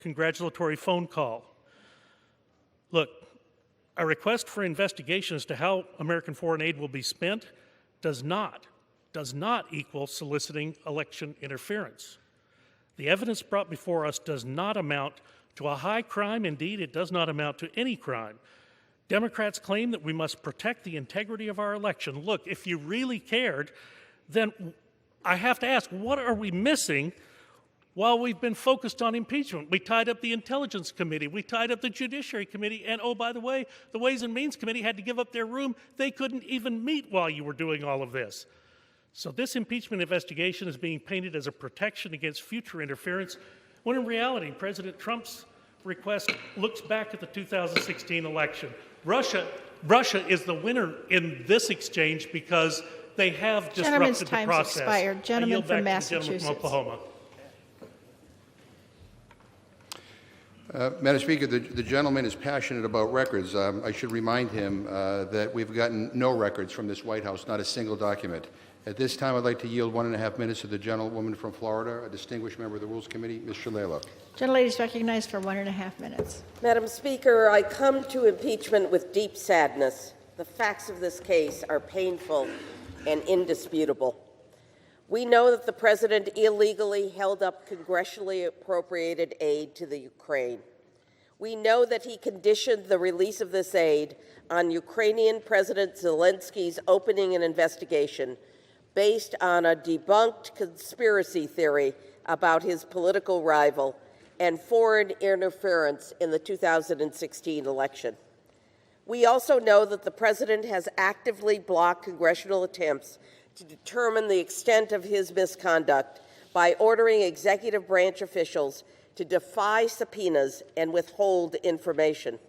congratulatory phone call. Look, a request for investigation as to how American foreign aid will be spent does not equal soliciting election interference. The evidence brought before us does not amount to a high crime. Indeed, it does not amount to any crime. Democrats claim that we must protect the integrity of our election. Look, if you really cared, then I have to ask, what are we missing while we've been focused on impeachment? We tied up the Intelligence Committee, we tied up the Judiciary Committee, and oh, by the way, the Ways and Means Committee had to give up their room. They couldn't even meet while you were doing all of this. So this impeachment investigation is being painted as a protection against future interference, when in reality, President Trump's request looks back at the 2016 election. Russia is the winner in this exchange because they have disrupted the process. Expired. Gentleman from Massachusetts. Gentleman from Oklahoma. Madam Speaker, the gentleman is passionate about records. I should remind him that we've gotten no records from this White House, not a single document. At this time, I'd like to yield 1.5 minutes to the gentlewoman from Florida, a distinguished member of the Rules Committee, Ms. Shalala. Gentlelady is recognized for 1.5 minutes. Madam Speaker, I come to impeachment with deep sadness. The facts of this case are painful and indisputable. We know that the President illegally held up congressionally appropriated aid to the Ukraine. We know that he conditioned the release of this aid on Ukrainian President Zelensky's opening an investigation based on a debunked conspiracy theory about his political rival and foreign interference in the 2016 election. We also know that the President has actively blocked congressional attempts to determine the extent of his misconduct by ordering executive branch officials to defy subpoenas and withhold information.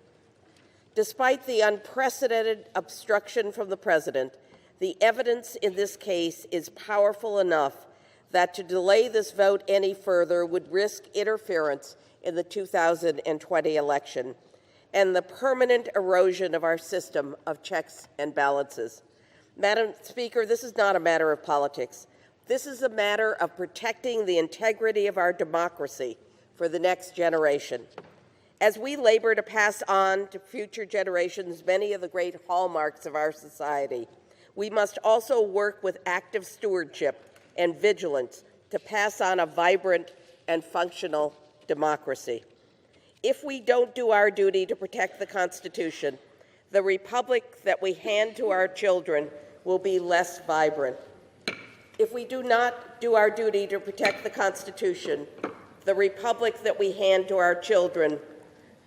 Despite the unprecedented obstruction from the President, the evidence in this case is powerful enough that to delay this vote any further would risk interference in the 2020 election and the permanent erosion of our system of checks and balances. Madam Speaker, this is not a matter of politics. This is a matter of protecting the integrity of our democracy for the next generation. As we labor to pass on to future generations many of the great hallmarks of our society, we must also work with active stewardship and vigilance to pass on a vibrant and functional democracy. If we don't do our duty to protect the Constitution, the republic that we hand to our children will be less vibrant. If we do not do our duty to protect the Constitution, the republic that we hand to our children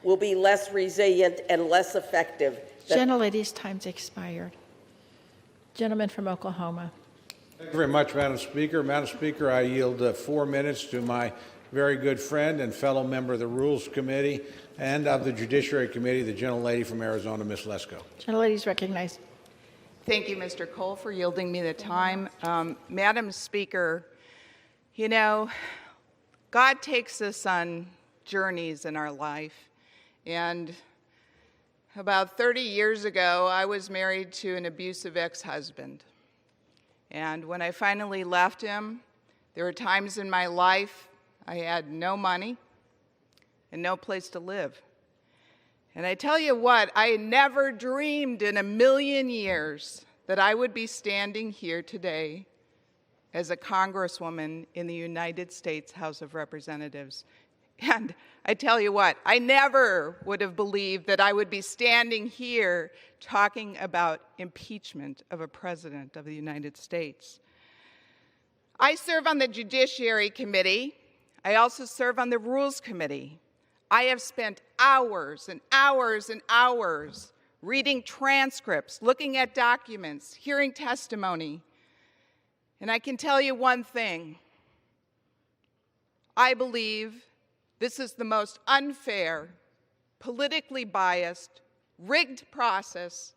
will be less resilient and less effective. Gentlelady's time's expired. Gentleman from Oklahoma. Thank you very much, Madam Speaker. Madam Speaker, I yield 4 minutes to my very good friend and fellow member of the Rules Committee and of the Judiciary Committee, the gentlelady from Arizona, Ms. Lesko. Gentlelady's recognized. Thank you, Mr. Cole, for yielding me the time. Madam Speaker, you know, God takes us on journeys in our life. And about 30 years ago, I was married to an abusive ex-husband. And when I finally left him, there were times in my life I had no money and no place to live. And I tell you what, I never dreamed in a million years that I would be standing here today as a congresswoman in the United States House of Representatives. And I tell you what, I never would have believed that I would be standing here talking about impeachment of a president of the United States. I serve on the Judiciary Committee. I also serve on the Rules Committee. I have spent hours and hours and hours reading transcripts, looking at documents, hearing testimony. And I can tell you one thing. I believe this is the most unfair, politically biased, rigged process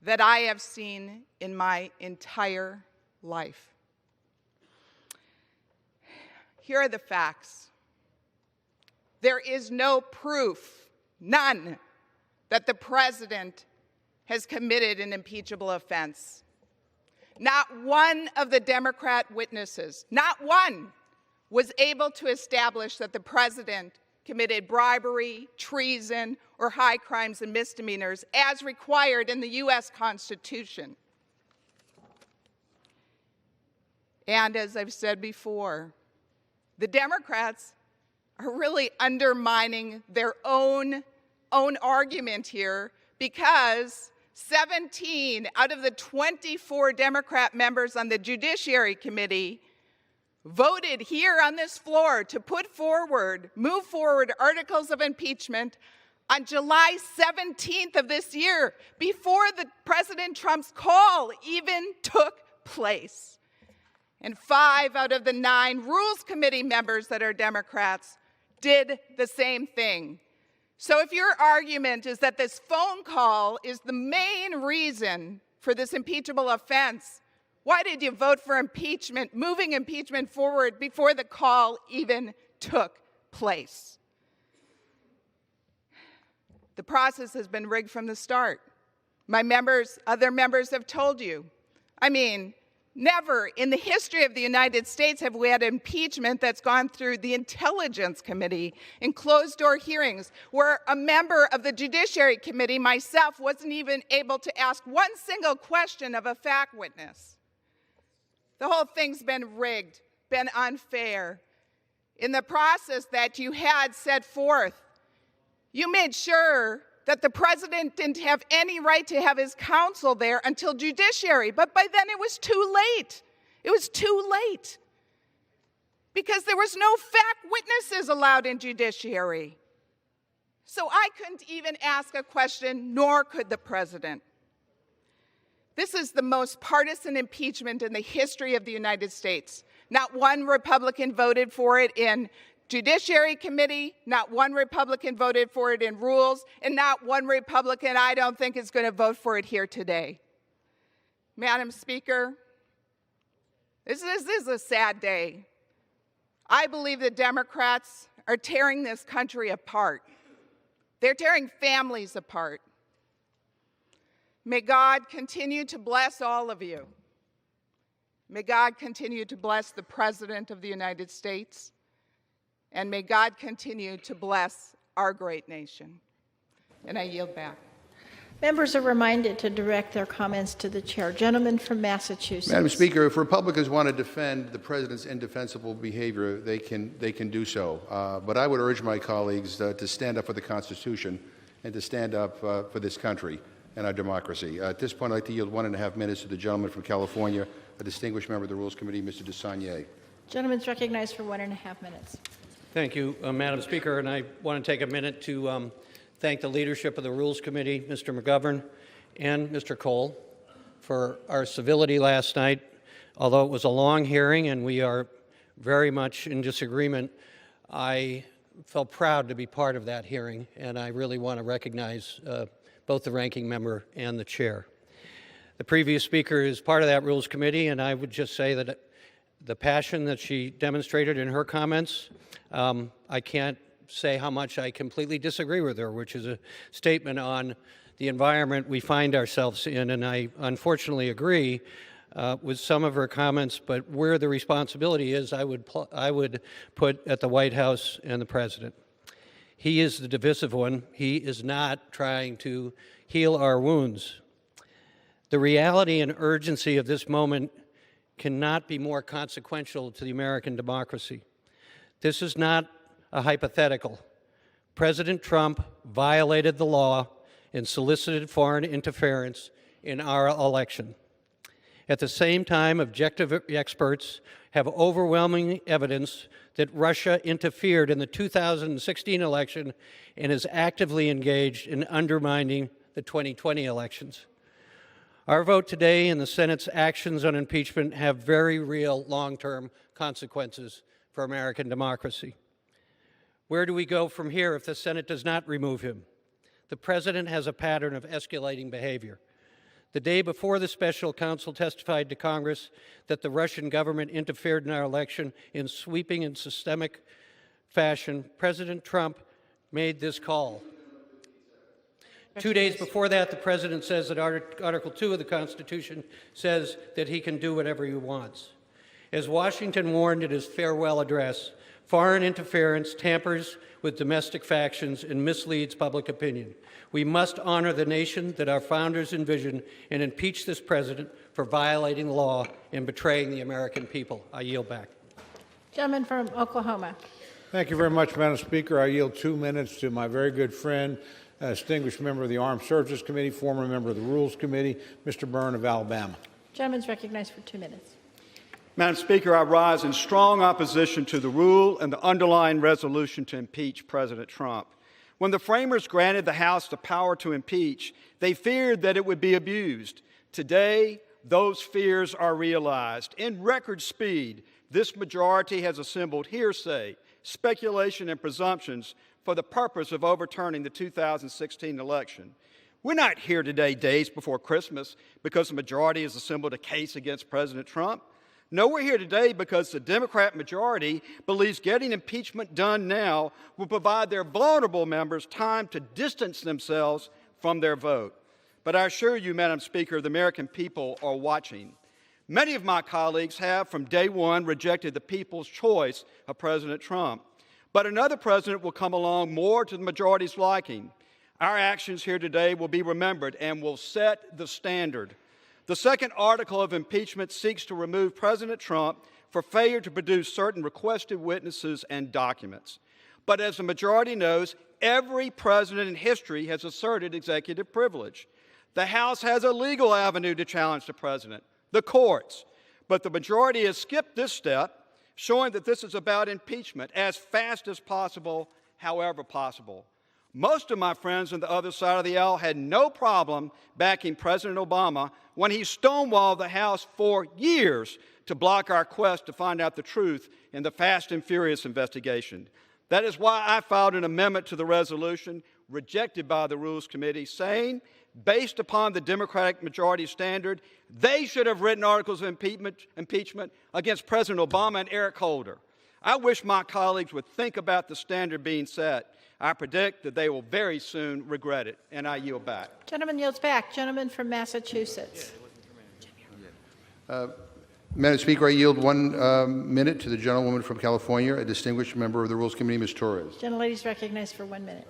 that I have seen in my entire life. Here are the facts. There is no proof, none, that the president has committed an impeachable offense. Not one of the Democrat witnesses, not one, was able to establish that the president committed bribery, treason, or high crimes and misdemeanors as required in the U.S. Constitution. And as I've said before, the Democrats are really undermining their own argument here, because 17 out of the 24 Democrat members on the Judiciary Committee voted here on this floor to move forward articles of impeachment on July 17th of this year, before President Trump's call even took place. And 5 out of the 9 Rules Committee members that are Democrats did the same thing. So if your argument is that this phone call is the main reason for this impeachable offense, why did you vote for impeachment, moving impeachment forward before the call even took place? The process has been rigged from the start. Other members have told you. I mean, never in the history of the United States have we had impeachment that's gone through the Intelligence Committee in closed-door hearings, where a member of the Judiciary Committee, myself, wasn't even able to ask one single question of a fact witness. The whole thing's been rigged, been unfair. In the process that you had set forth, you made sure that the president didn't have any right to have his counsel there until judiciary. But by then it was too late. It was too late. Because there was no fact witnesses allowed in judiciary. So I couldn't even ask a question, nor could the president. This is the most partisan impeachment in the history of the United States. Not one Republican voted for it in Judiciary Committee, not one Republican voted for it in Rules, and not one Republican, I don't think, is going to vote for it here today. Madam Speaker, this is a sad day. I believe the Democrats are tearing this country apart. They're tearing families apart. May God continue to bless all of you. May God continue to bless the President of the United States. And may God continue to bless our great nation. And I yield back. Members are reminded to direct their comments to the chair. Gentleman from Massachusetts. Madam Speaker, if Republicans want to defend the president's indefensible behavior, they can do so. But I would urge my colleagues to stand up for the Constitution and to stand up for this country and our democracy. At this point, I'd like to yield 1.5 minutes to the gentleman from California, a distinguished member of the Rules Committee, Mr. DeSagne. Gentleman's recognized for 1.5 minutes. Thank you, Madam Speaker, and I want to take a minute to thank the leadership of the Rules Committee, Mr. McGovern and Mr. Cole, for our civility last night. Although it was a long hearing and we are very much in disagreement, I felt proud to be part of that hearing, and I really want to recognize both the ranking member and the chair. The previous speaker is part of that Rules Committee, and I would just say that the passion that she demonstrated in her comments, I can't say how much I completely disagree with her, which is a statement on the environment we find ourselves in, and I unfortunately agree with some of her comments, but where the responsibility is, I would put at the White House and the President. He is the divisive one. He is not trying to heal our wounds. The reality and urgency of this moment cannot be more consequential to the American democracy. This is not a hypothetical. President Trump violated the law and solicited foreign interference in our election. At the same time, objective experts have overwhelming evidence that Russia interfered in the 2016 election and is actively engaged in undermining the 2020 elections. Our vote today and the Senate's actions on impeachment have very real long-term consequences for American democracy. Where do we go from here if the Senate does not remove him? The President has a pattern of escalating behavior. The day before the special counsel testified to Congress that the Russian government interfered in our election in sweeping and systemic fashion, President Trump made this call. 2 days before that, the President says that Article 2 of the Constitution says that he can do whatever he wants. As Washington warned in his farewell address, foreign interference tampers with domestic factions and misleads public opinion. We must honor the nation that our founders envisioned and impeach this president for violating the law and betraying the American people. I yield back. Gentleman from Oklahoma. Thank you very much, Madam Speaker. I yield 2 minutes to my very good friend, distinguished member of the Armed Services Committee, former member of the Rules Committee, Mr. Byrne of Alabama. Gentleman's recognized for 2 minutes. Madam Speaker, I rise in strong opposition to the rule and the underlying resolution to impeach President Trump. When the framers granted the House the power to impeach, they feared that it would be abused. Today, those fears are realized. In record speed, this majority has assembled hearsay, speculation, and presumptions for the purpose of overturning the 2016 election. We're not here today, days before Christmas, because the majority has assembled a case against President Trump. No, we're here today because the Democrat majority believes getting impeachment done now will provide their vulnerable members time to distance themselves from their vote. But I assure you, Madam Speaker, the American people are watching. Many of my colleagues have, from day one, rejected the people's choice of President Trump. But another president will come along more to the majority's liking. Our actions here today will be remembered and will set the standard. The second article of impeachment seeks to remove President Trump for failure to produce certain requested witnesses and documents. But as the majority knows, every president in history has asserted executive privilege. The House has a legal avenue to challenge the president, the courts. But the majority has skipped this step, showing that this is about impeachment as fast as possible, however possible. Most of my friends on the other side of the aisle had no problem backing President Obama when he stonewalled the House for years to block our quest to find out the truth in the Fast and Furious investigation. That is why I filed an amendment to the resolution rejected by the Rules Committee, saying, based upon the Democratic majority standard, they should have written articles of impeachment against President Obama and Eric Holder. I wish my colleagues would think about the standard being set. I predict that they will very soon regret it, and I yield back. Gentleman yields back. Gentleman from Massachusetts. Madam Speaker, I yield 1 minute to the gentlewoman from California, a distinguished member of the Rules Committee, Ms. Torres. Gentlelady is recognized for 1 minute.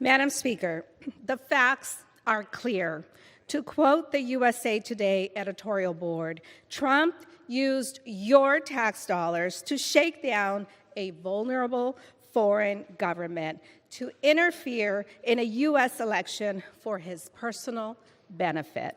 Madam Speaker, the facts are clear. To quote the USA Today editorial board, Trump used your tax dollars to shake down a vulnerable foreign government to interfere in a U.S. election for his personal benefit.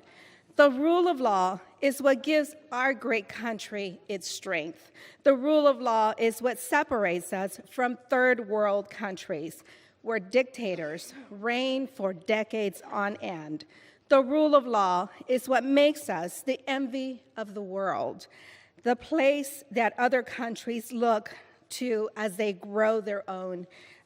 The rule of law is what gives our great country its strength. The rule of law is what separates us from third world countries, where dictators reign for decades on end. The rule of law is what makes us the envy of the world, the place that other countries look to as they grow their own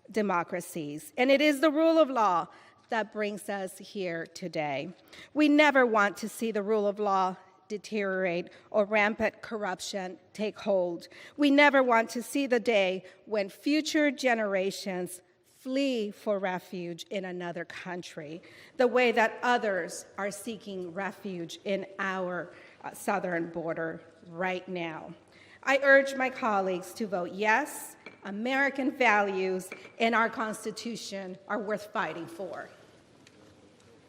democracies. And it is the rule of law that brings us here today. We never want to see the rule of law deteriorate or rampant corruption take hold. We never want to see the day when future generations flee for refuge in another country, the way that others are seeking refuge in our southern border right now. I urge my colleagues to vote yes. American values and our Constitution are worth fighting for.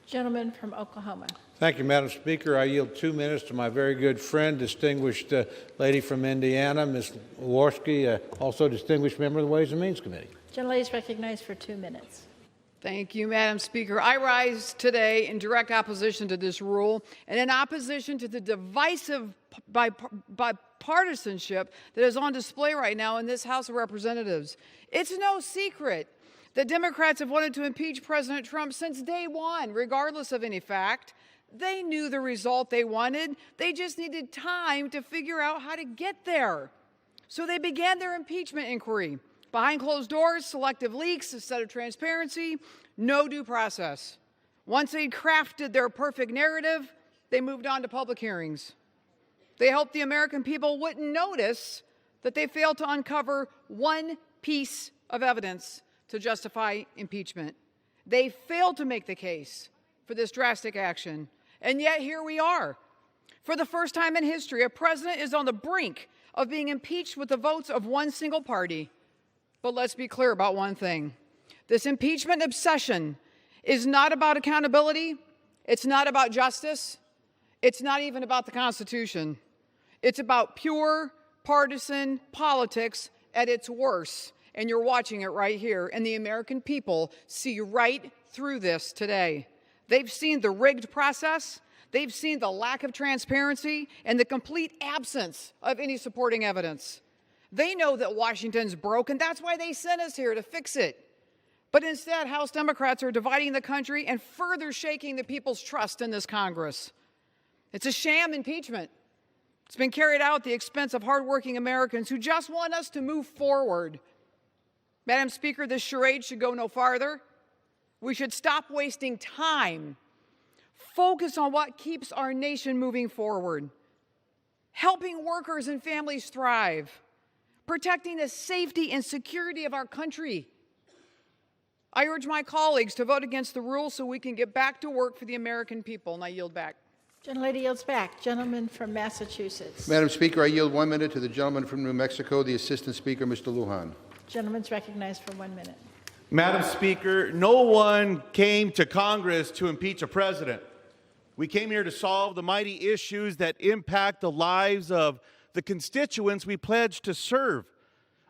Gentleman from Oklahoma. Thank you, Madam Speaker. I yield 2 minutes to my very good friend, distinguished lady from Indiana, Ms. Lewinsky, also distinguished member of the Ways and Means Committee. Gentlelady is recognized for 2 minutes. Thank you, Madam Speaker. I rise today in direct opposition to this rule and in opposition to the divisive bipartisanship that is on display right now in this House of Representatives. It's no secret that Democrats have wanted to impeach President Trump since day one, regardless of any fact. They knew the result they wanted. They just needed time to figure out how to get there. So they began their impeachment inquiry. Behind closed doors, selective leaks instead of transparency, no due process. Once they'd crafted their perfect narrative, they moved on to public hearings. They hoped the American people wouldn't notice that they failed to uncover one piece of evidence to justify impeachment. They failed to make the case for this drastic action. And yet here we are. For the first time in history, a president is on the brink of being impeached with the votes of one single party. But let's be clear about one thing. This impeachment obsession is not about accountability. It's not about justice. It's not even about the Constitution. It's about pure partisan politics at its worst. And you're watching it right here. And the American people see right through this today. They've seen the rigged process. They've seen the lack of transparency and the complete absence of any supporting evidence. They know that Washington's broken. That's why they sent us here, to fix it. But instead, House Democrats are dividing the country and further shaking the people's trust in this Congress. It's a sham impeachment. It's been carried out at the expense of hardworking Americans who just want us to move forward. Madam Speaker, this charade should go no farther. We should stop wasting time. Focus on what keeps our nation moving forward. Helping workers and families thrive. Protecting the safety and security of our country. I urge my colleagues to vote against the rule so we can get back to work for the American people, and I yield back. Gentlelady yields back. Gentleman from Massachusetts. Madam Speaker, I yield 1 minute to the gentleman from New Mexico, the Assistant Speaker, Mr. Lujan. Gentleman's recognized for 1 minute. Madam Speaker, no one came to Congress to impeach a president. We came here to solve the mighty issues that impact the lives of the constituents we pledged to serve.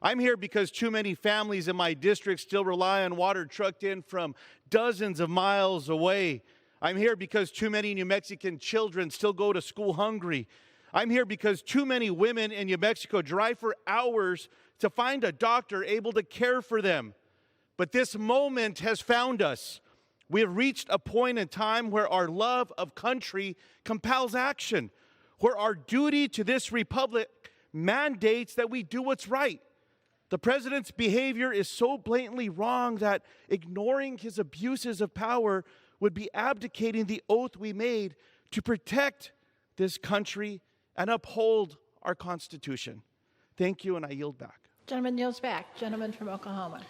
I'm here because too many families in my district still rely on water trucked in from dozens of miles away. I'm here because too many New Mexican children still go to school hungry. I'm here because too many women in New Mexico drive for hours to find a doctor able to care for them. But this moment has found us. We have reached a point in time where our love of country compels action, where our duty to this republic mandates that we do what's right. The president's behavior is so blatantly wrong that ignoring his abuses of power would be abdicating the oath we made to protect this country and uphold our Constitution. Thank you, and I yield back. Gentleman yields back. Gentleman from Oklahoma.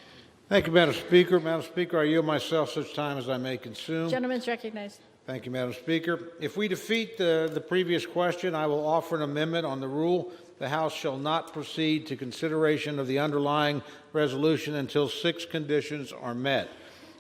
Thank you, Madam Speaker. Madam Speaker, I yield myself such time as I may consume. Gentleman's recognized. Thank you, Madam Speaker. If we defeat the previous question, I will offer an amendment on the rule. The House shall not proceed to consideration of the underlying resolution until 6 conditions are met.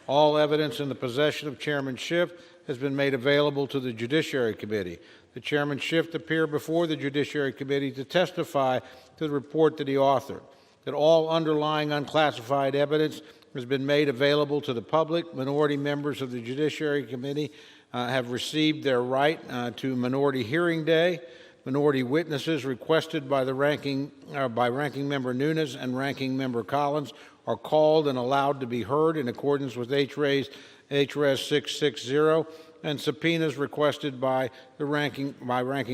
All evidence in the possession of Chairman Schiff has been made available to the Judiciary Committee. The Chairman Schiff appeared before the Judiciary Committee to testify to the report that he authored. That all underlying unclassified evidence has been made available to the public. Minority members of the Judiciary Committee have received their right to Minority Hearing Day. Minority witnesses requested by Ranking Member Nunes and Ranking Member Collins are called and allowed to be heard in accordance with HRS 660, and subpoenas requested by Ranking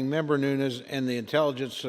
Member Nunes and the Intelligence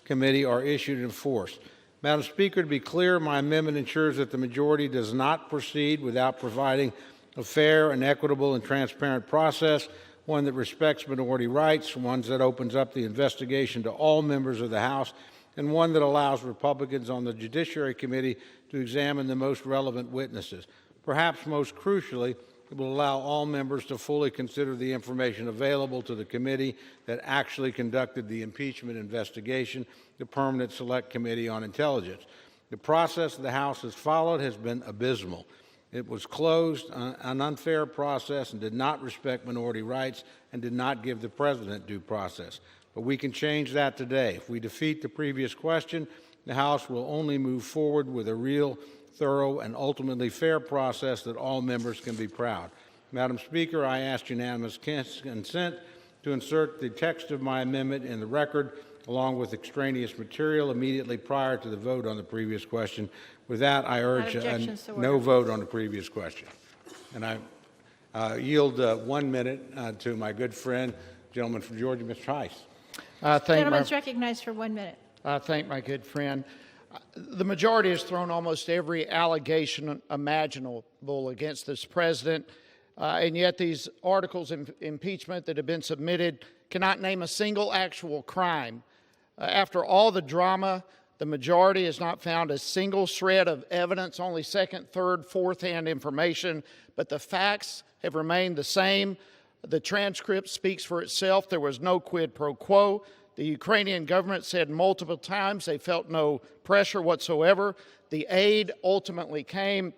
Committee are issued and enforced. Madam Speaker, to be clear, my amendment ensures that the majority does not proceed without providing a fair and equitable and transparent process, one that respects minority rights, one that opens up the investigation to all members of the House, and one that allows Republicans on the Judiciary Committee to examine the most relevant witnesses. Perhaps most crucially, it will allow all members to fully consider the information available to the committee that actually conducted the impeachment investigation, the Permanent Select Committee on Intelligence. The process the House has followed has been abysmal. It was closed, an unfair process, and did not respect minority rights and did not give the president due process. But we can change that today. If we defeat the previous question, the House will only move forward with a real, thorough, and ultimately fair process that all members can be proud. Madam Speaker, I ask unanimous consent to insert the text of my amendment in the record, along with extraneous material immediately prior to the vote on the previous question. With that, I urge no vote on the previous question. And I yield 1 minute to my good friend, gentleman from Georgia, Mr. Heiss. Gentleman's recognized for 1 minute. I thank my good friend. The majority has thrown almost every allegation imaginable against this president, and yet these articles of impeachment that have been submitted cannot name a single actual crime. After all the drama, the majority has not found a single shred of evidence, only second, third, fourth-hand information, but the facts have remained the same. The transcript speaks for itself. There was no quid pro quo. The Ukrainian government said multiple times they felt no pressure whatsoever. The aid ultimately came,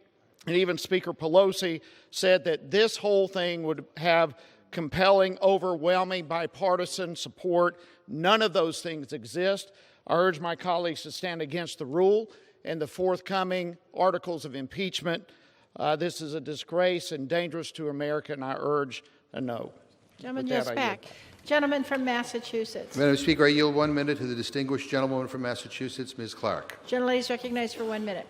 and even Speaker Pelosi said that this whole thing would have compelling, overwhelming bipartisan support. None of those things exist. I urge my colleagues to stand against the rule and the forthcoming articles of impeachment. This is a disgrace and dangerous to America, and I urge a no. Gentleman With that, yields I back. Gentleman from Massachusetts. Madam Speaker, I yield 1 minute to the distinguished gentlewoman from Massachusetts, Ms. Clark. Gentlelady is recognized for 1 minute.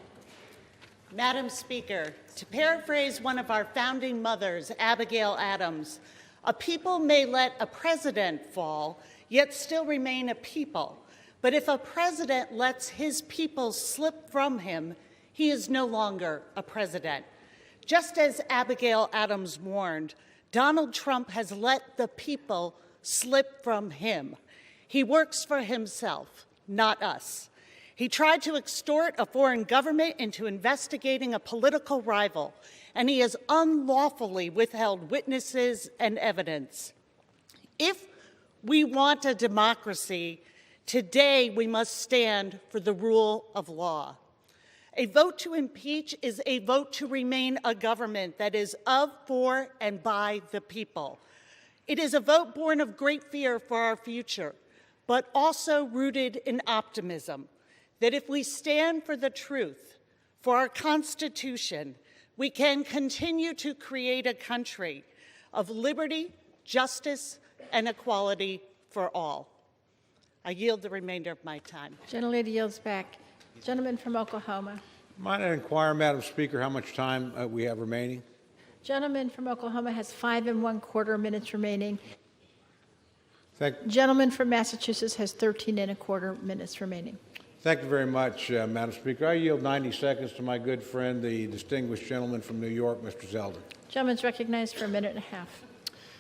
Madam Speaker, to paraphrase one of our founding mothers, Abigail Adams, a people may let a president fall, yet still remain a people. But if a president lets his people slip from him, he is no longer a president. Just as Abigail Adams warned, Donald Trump has let the people slip from him. He works for himself, not us. He tried to extort a foreign government into investigating a political rival, and he has unlawfully withheld witnesses and evidence. If we want a democracy, today we must stand for the rule of law. A vote to impeach is a vote to remain a government that is of, for, and by the people. It is a vote born of great fear for our future, but also rooted in optimism, that if we stand for the truth, for our Constitution, we can continue to create a country of liberty, justice, and equality for all. I yield the remainder of my time. Gentlelady yields back. Gentleman from Oklahoma. Might I inquire, Madam Speaker, how much time we have remaining? Gentleman from Oklahoma has 5 1/4 minutes remaining. Thank Gentleman from Massachusetts has 13 1/4 minutes remaining. you very much, Madam Speaker. I yield 90 seconds to my good friend, the distinguished gentleman from New York, Mr. Zeldin. Gentleman's recognized for 1.5 minutes.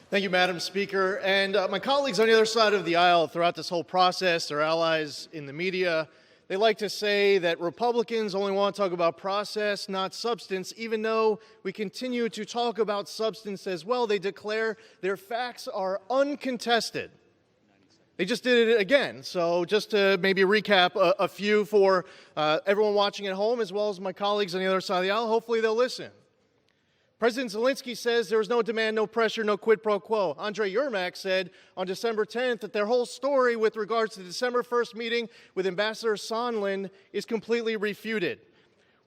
Thank you, Madam Speaker. And my colleagues on the other side of the aisle throughout this whole process, their allies in the media, they like to say that Republicans only want to talk about process, not substance, even though we continue to talk about substance as well. They declare their facts are uncontested. They just did it again. So just to maybe recap a few for everyone watching at home, as well as my colleagues on the other side of the aisle, hopefully they'll listen. President Zelensky says there was no demand, no pressure, no quid pro quo. Andrei Yermak said on December 10th that their whole story with regards to the December 1st meeting with Ambassador Sondland is completely refuted.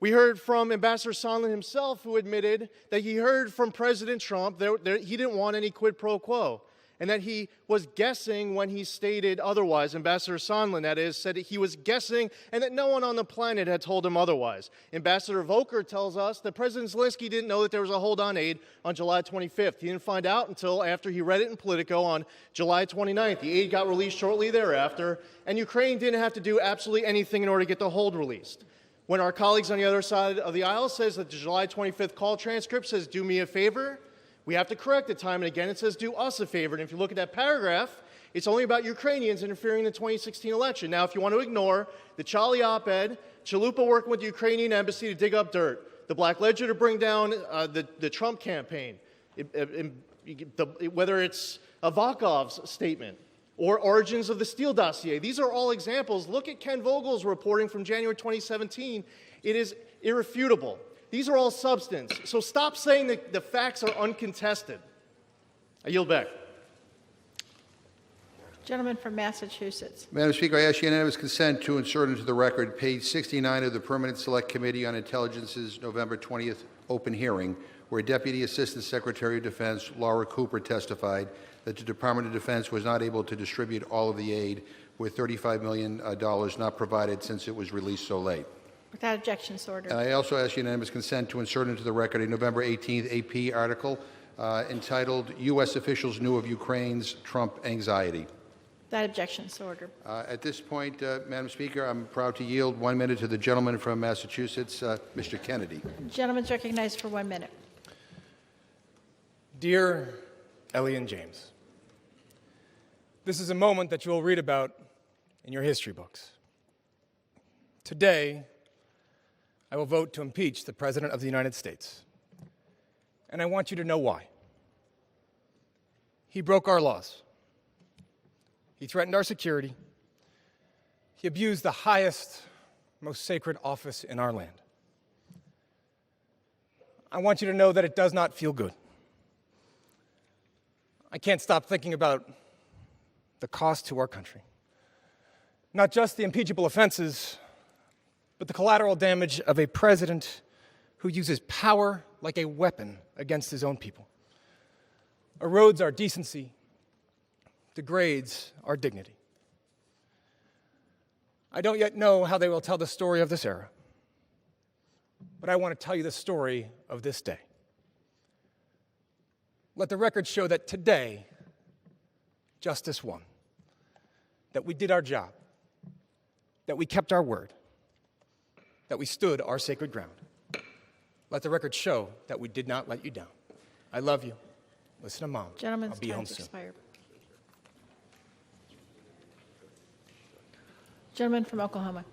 We heard from Ambassador Sondland himself, who admitted that he heard from President Trump that he didn't want any quid pro quo, and that he was guessing when he stated otherwise. Ambassador Sondland, that is, said that he was guessing and that no one on the planet had told him otherwise. Ambassador Volker tells us that President Zelensky didn't know that there was a hold on aid on July 25th. He didn't find out until after he read it in Politico on July 29th. The aid got released shortly thereafter, and Ukraine didn't have to do absolutely anything in order to get the hold released. When our colleagues on the other side of the aisle says that the July 25th call transcript says, "Do me a favor," we have to correct it time and again. It says, "Do us a favor." And if you look at that paragraph, it's only about Ukrainians interfering in the 2016 election. Now, if you want to ignore the Charlie op-ed, Chalupa working with the Ukrainian embassy to dig up dirt, the Black Ledger to bring down the Trump campaign, whether it's Avakov's statement or origins of the Steele dossier, these are all examples. Look at Ken Vogel's reporting from January 2017. It is irrefutable. These are all substance. So stop saying that the facts are uncontested. I yield back. Gentleman from Massachusetts. Madam Speaker, I ask unanimous consent to insert into the record page 69 of the Permanent Select Committee on Intelligence's November 20th open hearing, where Deputy Assistant Secretary of Defense Laura Cooper testified that the Department of Defense was not able to distribute all of the aid, with $35 million not provided since it was released so late. Without objection, so ordered. And I also ask unanimous consent to insert into the record a November 18th AP article entitled, "U.S. Officials Knew of Ukraine's Trump Anxiety." Without objection, so ordered. At this point, Madam Speaker, I'm proud to yield 1 minute to the gentleman from Massachusetts, Mr. Kennedy. Gentleman's recognized for 1 minute. Dear Ellie and James, this is a moment that you will read about in your history books. Today, I will vote to impeach the President of the United States. And I want you to know why. He broke our laws. He threatened our security. He abused the highest, most sacred office in our land. I want you to know that it does not feel good. I can't stop thinking about the cost to our country. Not just the impeachable offenses, but the collateral damage of a president who uses power like a weapon against his own people, erodes our decency, degrades our dignity. I don't yet know how they will tell the story of this era, but I want to tell you the story of this day. Let the record show that today, justice won, that we did our job, that we kept our word, that we stood our sacred ground. Let the record show that we did not let you down. I love you. Listen to Mom. Gentleman's I'll be home time's soon. expired. Gentleman from Oklahoma.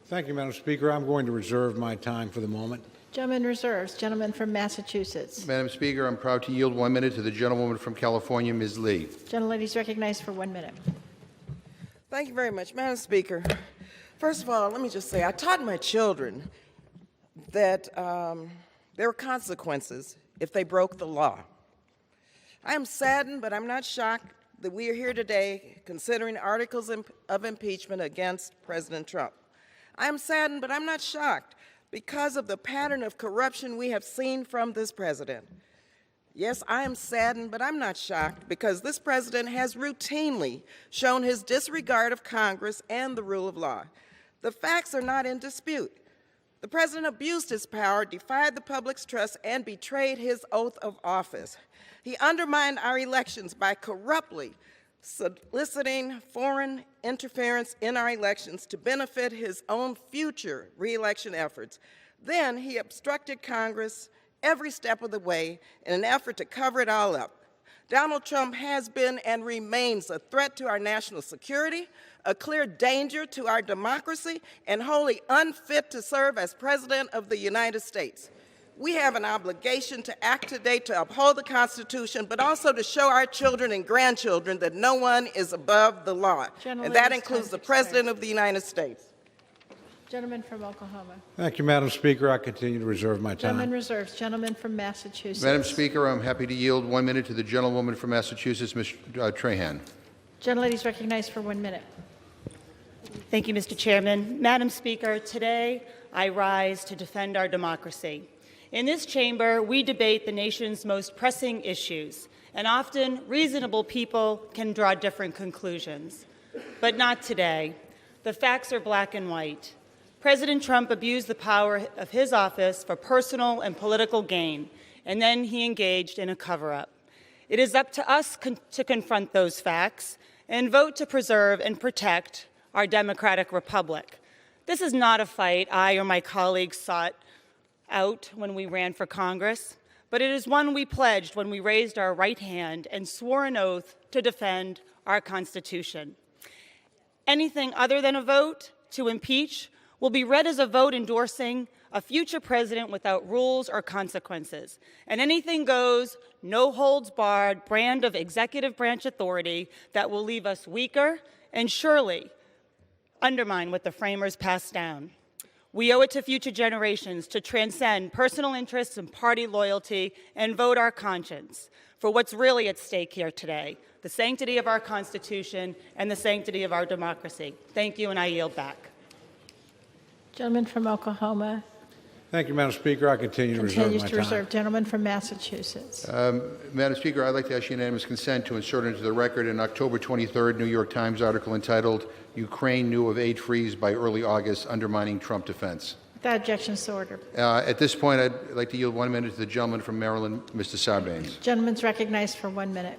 Thank you, Madam Speaker. I'm going to reserve my time for the moment. Gentleman reserves. Gentleman from Massachusetts. Madam Speaker, I'm proud to yield 1 minute to the gentlewoman from California, Ms. Lee. Gentlelady is recognized for 1 minute. Thank you very much, Madam Speaker. First of all, let me just say, I taught my children that there are consequences if they broke the law. I am saddened, but I'm not shocked that we are here today considering articles of impeachment against President Trump. I am saddened, but I'm not shocked because of the pattern of corruption we have seen from this president. Yes, I am saddened, but I'm not shocked because this president has routinely shown his disregard of Congress and the rule of law. The facts are not in dispute. The president abused his power, defied the public's trust, and betrayed his oath of office. He undermined our elections by corruptly soliciting foreign interference in our elections to benefit his own future re-election efforts. Then he obstructed Congress every step of the way in an effort to cover it all up. Donald Trump has been and remains a threat to our national security, a clear danger to our democracy, and wholly unfit to serve as President of the United States. We have an obligation to act today to uphold the Constitution, but also to show our children and grandchildren that no one is above the law, and that includes the President of the United States. Gentleman from Oklahoma. Thank you, Madam Speaker. I continue to reserve my time. Gentleman reserves. Gentleman from Massachusetts. Madam Speaker, I'm happy to yield 1 minute to the gentlewoman from Massachusetts, Ms. Trahan. Gentlelady is recognized for 1 minute. Thank you, Mr. Chairman. Madam Speaker, today I rise to defend our democracy. In this chamber, we debate the nation's most pressing issues, and often reasonable people can draw different conclusions. But not today. The facts are black and white. President Trump abused the power of his office for personal and political gain, and then he engaged in a cover-up. It is up to us to confront those facts and vote to preserve and protect our democratic republic. This is not a fight I or my colleagues sought out when we ran for Congress, but it is one we pledged when we raised our right hand and swore an oath to defend our Constitution. Anything other than a vote to impeach will be read as a vote endorsing a future president without rules or consequences. And anything goes, no holds barred brand of executive branch authority that will leave us weaker and surely undermine what the framers passed down. We owe it to future generations to transcend personal interests and party loyalty and vote our conscience for what's really at stake here today, the sanctity of our Constitution and the sanctity of our democracy. Thank you, and I yield back. Gentleman from Oklahoma. Thank you, Madam Speaker. I continue to reserve my Continues to time. reserve. Gentleman from Massachusetts. Madam Speaker, I'd like to ask unanimous consent to insert into the record an October 23rd New York Times article entitled, "Ukraine Knew of Aid Freeze by Early August, Undermining Trump Defense." Without objection, so ordered. At this point, I'd like to yield 1 minute to the gentleman from Maryland, Mr. Sarbanes. Gentleman's recognized for 1 minute.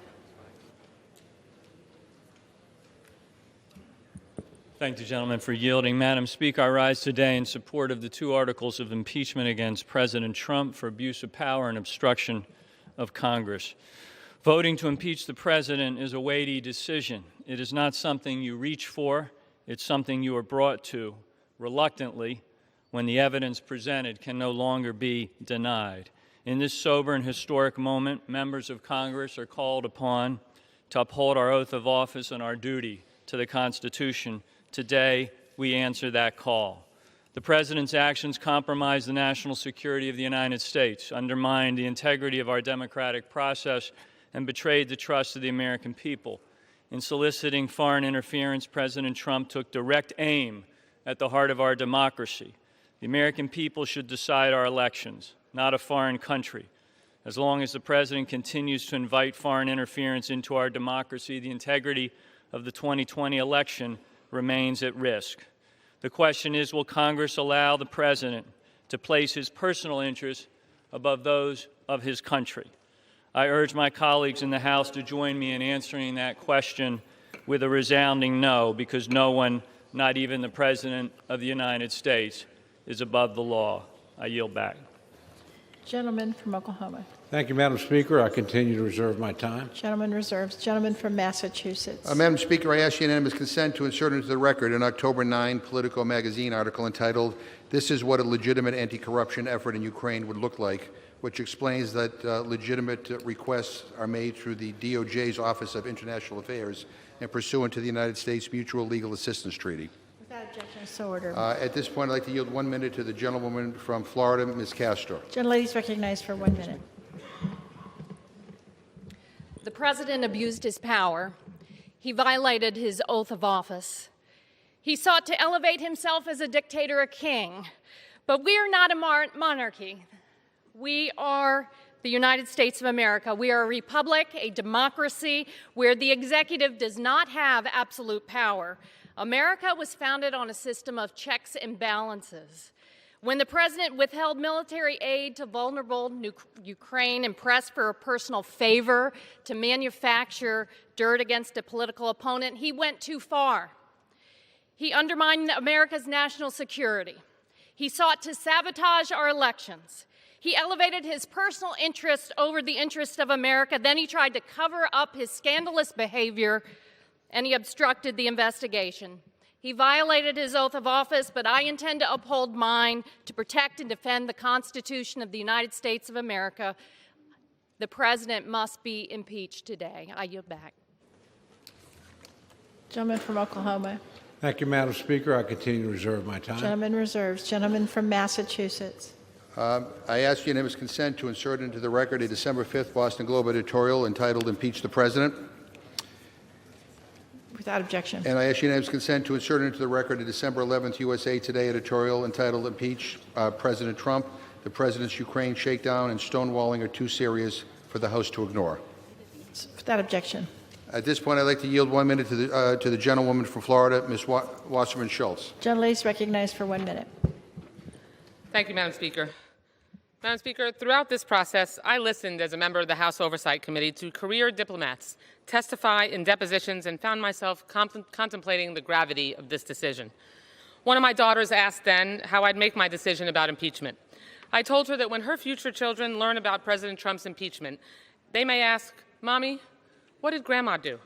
Thank the gentleman for yielding. Madam Speaker, I rise today in support of the 2 articles of impeachment against President Trump for abuse of power and obstruction of Congress. Voting to impeach the president is a weighty decision. It is not something you reach for. It's something you are brought to reluctantly when the evidence presented can no longer be denied. In this sober and historic moment, members of Congress are called upon to uphold our oath of office and our duty to the Constitution. Today, we answer that call. The President's actions compromise the national security of the United States, undermined the integrity of our democratic process, and betrayed the trust of the American people. In soliciting foreign interference, President Trump took direct aim at the heart of our democracy. The American people should decide our elections, not a foreign country. As long as the President continues to invite foreign interference into our democracy, the integrity of the 2020 election remains at risk. The question is, will Congress allow the President to place his personal interests above those of his country? I urge my colleagues in the House to join me in answering that question with a resounding no, because no one, not even the President of the United States, is above the law. I yield back. Gentleman from Oklahoma. Thank you, Madam Speaker. I continue to reserve my time. Gentleman reserves. Gentleman from Massachusetts. Madam Speaker, I ask unanimous consent to insert into the record an October 9 Politico magazine article entitled, "This is what a legitimate anti-corruption effort in Ukraine would look like," which explains that legitimate requests are made through the DOJ's Office of International Affairs and pursuant to the United States Mutual Legal Assistance Treaty. Without objection, so ordered. At this point, I'd like to yield 1 minute to the gentlewoman from Florida, Ms. Castro. Gentlelady is recognized for 1 minute. The President abused his power. He violated his oath of office. He sought to elevate himself as a dictator, a king. But we are not a monarchy. We are the United States of America. We are a republic, a democracy, where the executive does not have absolute power. America was founded on a system of checks and balances. When the President withheld military aid to vulnerable Ukraine and pressed for a personal favor to manufacture dirt against a political opponent, he went too far. He undermined America's national security. He sought to sabotage our elections. He elevated his personal interest over the interest of America. Then he tried to cover up his scandalous behavior, and he obstructed the investigation. He violated his oath of office, but I intend to uphold mine to protect and defend the Constitution of the United States of America. The President must be impeached today. I yield back. Gentleman from Oklahoma. Thank you, Madam Speaker. I continue to reserve my time. Gentleman reserves. Gentleman from Massachusetts. I ask unanimous consent to insert into the record a December 5th Boston Globe editorial entitled "Impeach the President." Without objection. And I ask unanimous consent to insert into the record a December 11th USA Today editorial entitled "Impeach President Trump. The President's Ukraine shakedown and stonewalling are too serious for the House to ignore." Without objection. At this point, I'd like to yield 1 minute to the gentlewoman from Florida, Ms. Wasserman Schultz. Gentlelady is recognized for 1 minute. Thank you, Madam Speaker. Madam Speaker, throughout this process, I listened as a member of the House Oversight Committee to career diplomats testify in depositions and found myself contemplating the gravity of this decision. One of my daughters asked then how I'd make my decision about impeachment. I told her that when her future children learn about President Trump's impeachment, they may ask, "Mommy, what did Grandma do?"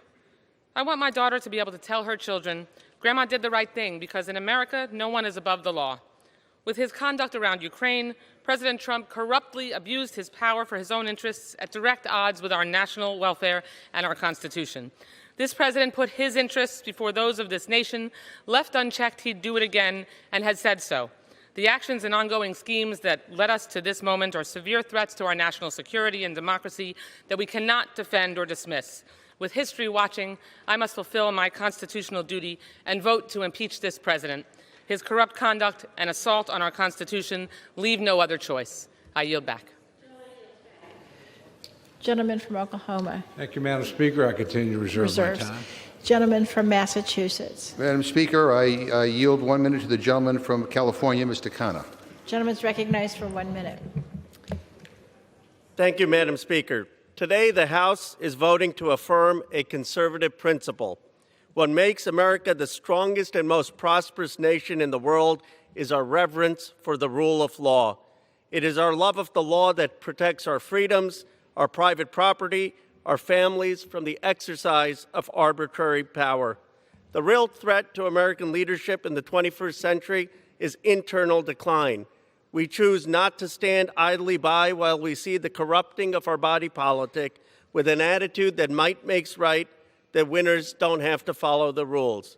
I want my daughter to be able to tell her children, "Grandma did the right thing, because in America, no one is above the law." With his conduct around Ukraine, President Trump corruptly abused his power for his own interests at direct odds with our national welfare and our Constitution. This president put his interests before those of this nation. Left unchecked, he'd do it again, and has said so. The actions and ongoing schemes that led us to this moment are severe threats to our national security and democracy that we cannot defend or dismiss. With history watching, I must fulfill my constitutional duty and vote to impeach this president. His corrupt conduct and assault on our Constitution leave no other choice. I yield back. Gentleman from Oklahoma. Thank you, Madam Speaker. I continue to reserve my time. Gentleman from Massachusetts. Madam Speaker, I yield 1 minute to the gentleman from California, Mr. Khanna. Gentleman is recognized for 1 minute. Thank you, Madam Speaker. Today, the House is voting to affirm a conservative principle. What makes America the strongest and most prosperous nation in the world is our reverence for the rule of law. It is our love of the law that protects our freedoms, our private property, our families from the exercise of arbitrary power. The real threat to American leadership in the 21st century is internal decline. We choose not to stand idly by while we see the corrupting of our body politic with an attitude that might makes right that winners don't have to follow the rules.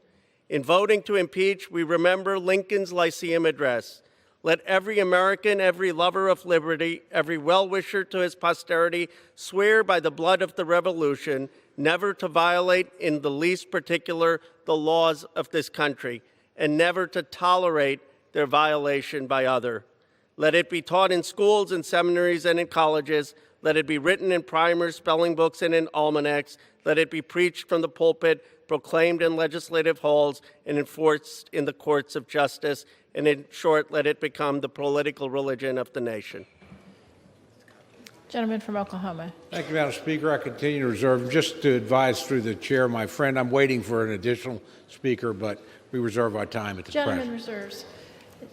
In voting to impeach, we remember Lincoln's Lyceum Address. Let every American, every lover of liberty, every well-wisher to his posterity swear by the blood of the Revolution never to violate in the least particular the laws of this country, and never to tolerate their violation by other. Let it be taught in schools and seminaries and in colleges. Let it be written in primers, spelling books, and in almanacs. Let it be preached from the pulpit, proclaimed in legislative halls, and enforced in the courts of justice. And in short, let it become the political religion of the nation. Gentleman from Oklahoma. Thank you, Madam Speaker. I continue to reserve. Just to advise through the chair, my friend, I'm waiting for an additional speaker, but we reserve our time at this point. Gentleman reserves.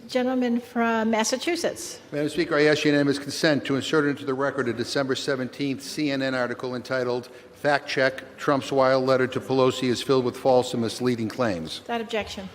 Gentleman from Massachusetts. Madam Speaker, I ask unanimous consent to insert into the record a December 17th CNN article entitled, "Fact Check, Trump's Wild Letter to Pelosi is Filled with False and Misleading Claims." Without objection.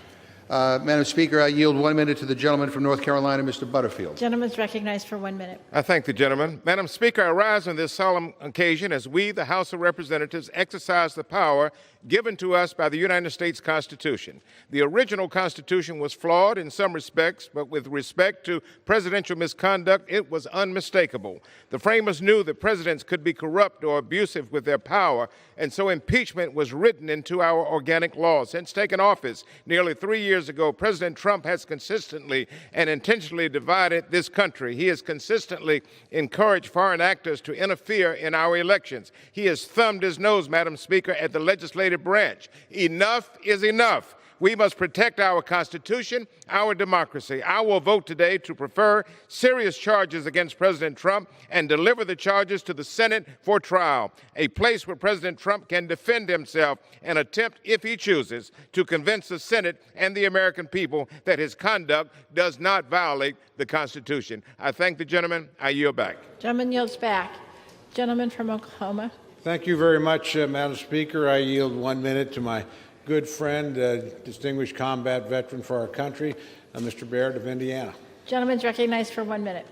Madam Speaker, I yield 1 minute to the gentleman from North Carolina, Mr. Butterfield. Gentleman's recognized for 1 minute. I thank the gentleman. Madam Speaker, I rise on this solemn occasion as we, the House of Representatives, exercise the power given to us by the United States Constitution. The original Constitution was flawed in some respects, but with respect to presidential misconduct, it was unmistakable. The framers knew that presidents could be corrupt or abusive with their power, and so impeachment was written into our organic laws. Since taking office nearly 3 years ago, President Trump has consistently and intentionally divided this country. He has consistently encouraged foreign actors to interfere in our elections. He has thumbed his nose, Madam Speaker, at the legislative branch. Enough is enough. We must protect our Constitution, our democracy. I will vote today to prefer serious charges against President Trump and deliver the charges to the Senate for trial, a place where President Trump can defend himself and attempt, if he chooses, to convince the Senate and the American people that his conduct does not violate the Constitution. I thank the gentleman. I yield back. Gentleman yields back. Gentleman from Oklahoma. Thank you very much, Madam Speaker. I yield 1 minute to my good friend, distinguished combat veteran for our country, Mr. Baird of Indiana. Gentleman's recognized for 1 minute.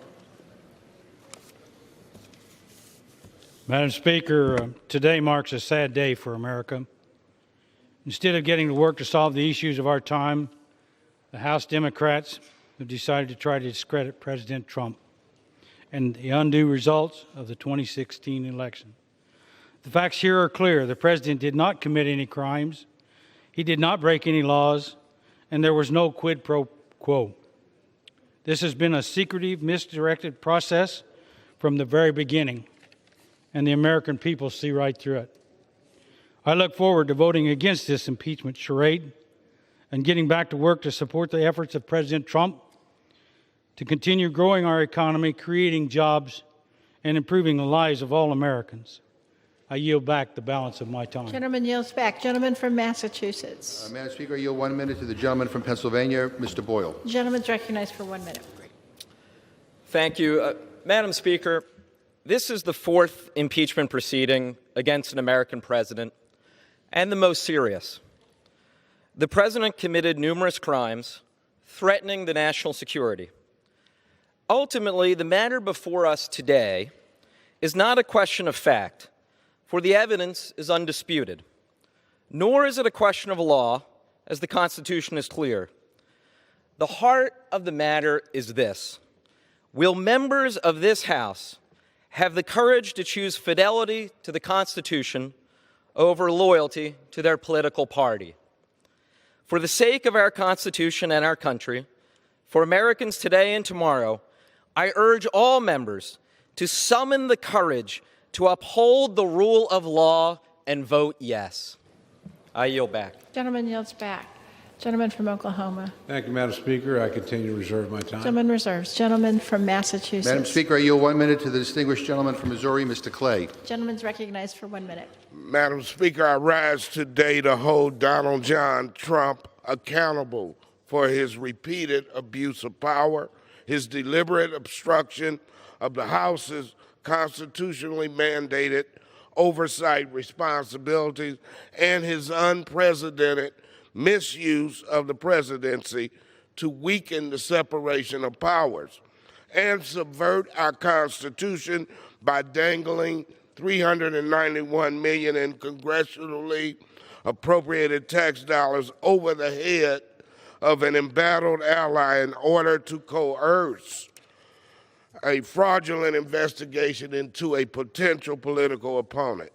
Madam Speaker, today marks a sad day for America. Instead of getting to work to solve the issues of our time, the House Democrats have decided to try to discredit President Trump and the undue results of the 2016 election. The facts here are clear. The president did not commit any crimes. He did not break any laws, and there was no quid pro quo. This has been a secretive, misdirected process from the very beginning, and the American people see right through it. I look forward to voting against this impeachment charade and getting back to work to support the efforts of President Trump to continue growing our economy, creating jobs, and improving the lives of all Americans. I yield back the balance of my time. Gentleman yields back. Gentleman from Massachusetts. Madam Speaker, I yield 1 minute to the gentleman from Pennsylvania, Mr. Boyle. Gentleman's recognized for 1 minute. Thank you. Madam Speaker, this is the fourth impeachment proceeding against an American president, and the most serious. The president committed numerous crimes threatening the national security. Ultimately, the matter before us today is not a question of fact, for the evidence is undisputed, nor is it a question of law, as the Constitution is clear. The heart of the matter is this: will members of this House have the courage to choose fidelity to the Constitution over loyalty to their political party? For the sake of our Constitution and our country, for Americans today and tomorrow, I urge all members to summon the courage to uphold the rule of law and vote yes. I yield back. Gentleman yields back. Gentleman from Oklahoma. Thank you, Madam Speaker. I continue to reserve my time. Gentleman reserves. Gentleman from Massachusetts. Madam Speaker, I yield 1 minute to the distinguished gentleman from Missouri, Mr. Clay. Gentleman's recognized for 1 minute. Madam Speaker, I rise today to hold Donald John Trump accountable for his repeated abuse of power, his deliberate obstruction of the House's constitutionally mandated oversight responsibilities, and his unprecedented misuse of the presidency to weaken the separation of powers and subvert our Constitution by dangling $391 million in congressionally appropriated tax dollars over the head of an embattled ally in order to coerce a fraudulent investigation into a potential political opponent.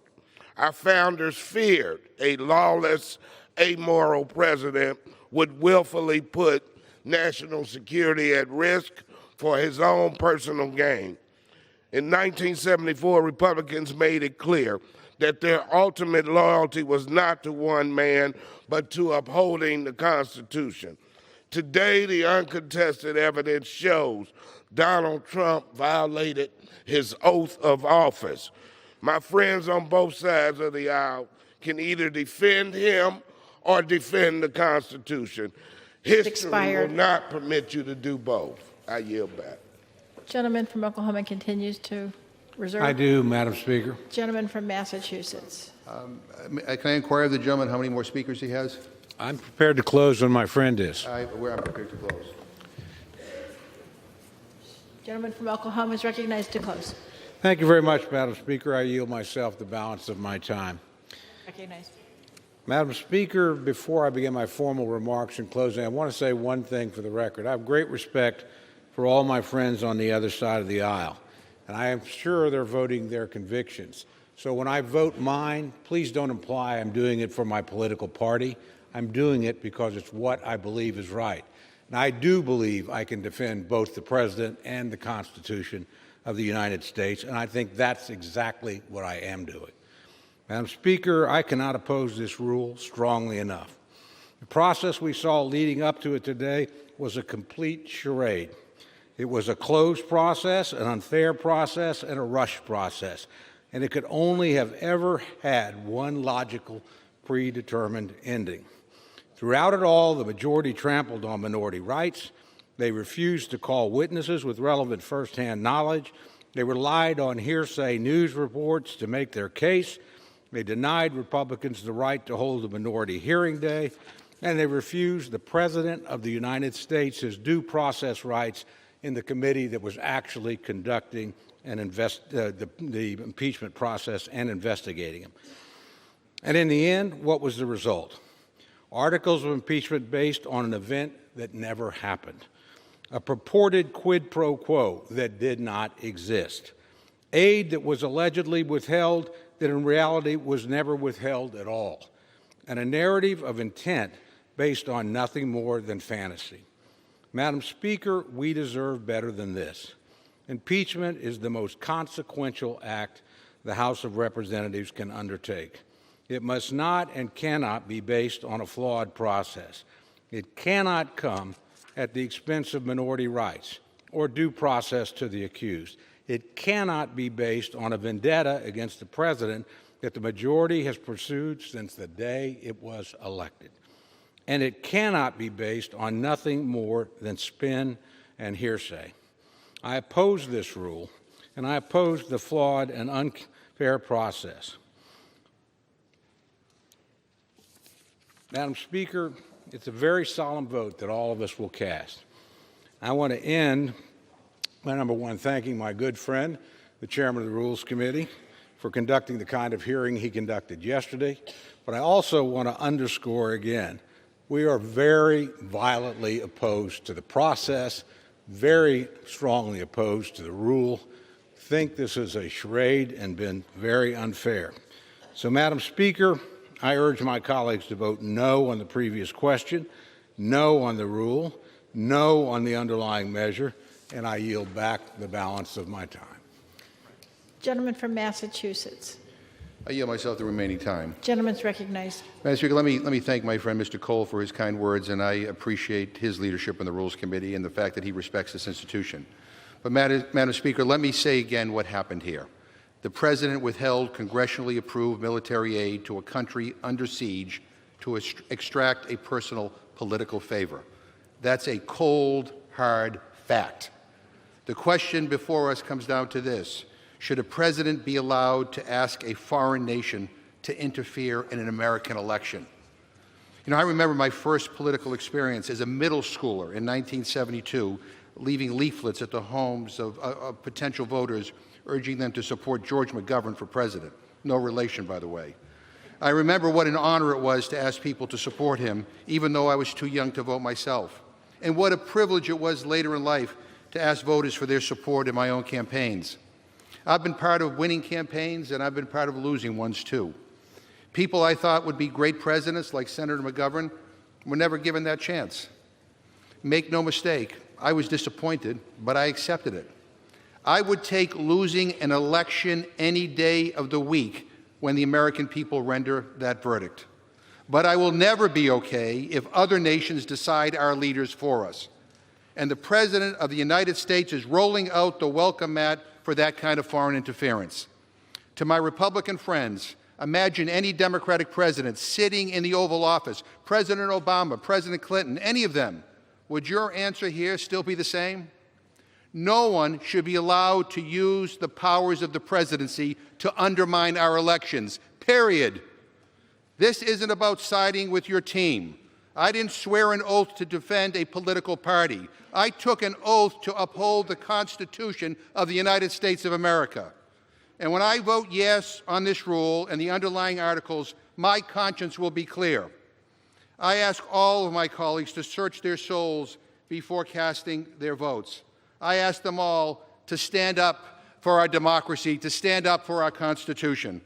Our founders feared a lawless, amoral president would willfully put national security at risk for his own personal gain. In 1974, Republicans made it clear that their ultimate loyalty was not to one man, but to upholding the Constitution. Today, the uncontested evidence shows Donald Trump violated his oath of office. My friends on both sides of the aisle can either defend him or defend the Constitution. History will not permit you to do both. I yield back. Gentleman from Oklahoma continues to reserve. I do, Madam Speaker. Gentleman from Massachusetts. Can I inquire of the gentleman how many more speakers he has? I'm prepared to close when my friend is. I'm prepared to close. Gentleman from Oklahoma is recognized to close. Thank you very much, Madam Speaker. I yield myself the balance of my time. Recognized. Madam Speaker, before I begin my formal remarks in closing, I want to say one thing for the record. I have great respect for all my friends on the other side of the aisle, and I am sure they're voting their convictions. So when I vote mine, please don't imply I'm doing it for my political party. I'm doing it because it's what I believe is right. And I do believe I can defend both the President and the Constitution of the United States, and I think that's exactly what I am doing. Madam Speaker, I cannot oppose this rule strongly enough. The process we saw leading up to it today was a complete charade. It was a closed process, an unfair process, and a rushed process, and it could only have ever had one logical, predetermined ending. Throughout it all, the majority trampled on minority rights. They refused to call witnesses with relevant firsthand knowledge. They relied on hearsay news reports to make their case. They denied Republicans the right to hold a minority hearing day, and they refused the President of the United States his due process rights in the committee that was actually conducting the impeachment process and investigating him. And in the end, what was the result? Articles of impeachment based on an event that never happened, a purported quid pro quo that did not exist, aid that was allegedly withheld that in reality was never withheld at all, and a narrative of intent based on nothing more than fantasy. Madam Speaker, we deserve better than this. Impeachment is the most consequential act the House of Representatives can undertake. It must not and cannot be based on a flawed process. It cannot come at the expense of minority rights or due process to the accused. It cannot be based on a vendetta against the President that the majority has pursued since the day it was elected. And it cannot be based on nothing more than spin and hearsay. I oppose this rule, and I oppose the flawed and unfair process. Madam Speaker, it's a very solemn vote that all of us will cast. I want to end by, number one, thanking my good friend, the chairman of the Rules Committee, for conducting the kind of hearing he conducted yesterday. But I also want to underscore again, we are very violently opposed to the process, very strongly opposed to the rule, think this is a charade and been very unfair. So, Madam Speaker, I urge my colleagues to vote no on the previous question, no on the rule, no on the underlying measure, and I yield back the balance of my time. Gentleman from Massachusetts. I yield myself the remaining time. Gentleman's recognized. Madam Speaker, let me thank my friend Mr. Cole for his kind words, and I appreciate his leadership in the Rules Committee and the fact that he respects this institution. But Madam Speaker, let me say again what happened here. The President withheld congressionally approved military aid to a country under siege to extract a personal political favor. That's a cold, hard fact. The question before us comes down to this. Should a president be allowed to ask a foreign nation to interfere in an American election? You know, I remember my first political experience as a middle schooler in 1972, leaving leaflets at the homes of potential voters urging them to support George McGovern for president. No relation, by the way. I remember what an honor it was to ask people to support him, even though I was too young to vote myself. And what a privilege it was later in life to ask voters for their support in my own campaigns. I've been part of winning campaigns, and I've been part of losing ones, too. People I thought would be great presidents, like Senator McGovern, were never given that chance. Make no mistake, I was disappointed, but I accepted it. I would take losing an election any day of the week when the American people render that verdict. But I will never be okay if other nations decide our leaders for us. And the President of the United States is rolling out the welcome mat for that kind of foreign interference. To my Republican friends, imagine any Democratic president sitting in the Oval Office, President Obama, President Clinton, any of them. Would your answer here still be the same? No one should be allowed to use the powers of the presidency to undermine our elections, period. This isn't about siding with your team. I didn't swear an oath to defend a political party. I took an oath to uphold the Constitution of the United States of America. And when I vote yes on this rule and the underlying articles, my conscience will be clear. I ask all of my colleagues to search their souls before casting their votes. I ask them all to stand up for our democracy, to stand up for our Constitution.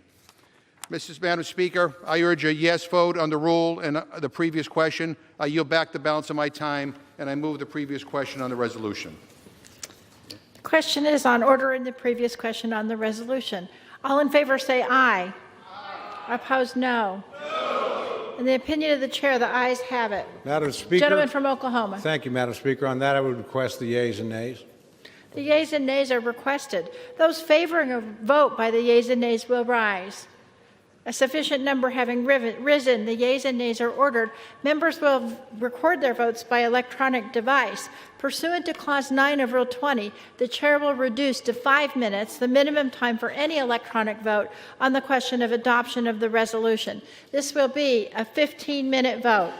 Madam Speaker, I urge a yes vote on the rule and the previous question. I yield back the balance of my time, and I move the previous question on the resolution. The question is on order in the previous question on the resolution. All in favor say aye. Aye. Opposed, no. No. In the opinion of the chair, the ayes have it. Madam Speaker. Gentleman from Oklahoma. Thank you, Madam Speaker. On that, I would request the yeas and nays. The yeas and nays are requested. Those favoring a vote by the yeas and nays will rise. A sufficient number having risen, the yeas and nays are ordered. Members will record their votes by electronic device. Pursuant to Clause 9 of Rule 20, the chair will reduce to 5 minutes the minimum time for any electronic vote on the question of adoption of the resolution. This will be a 15-minute vote.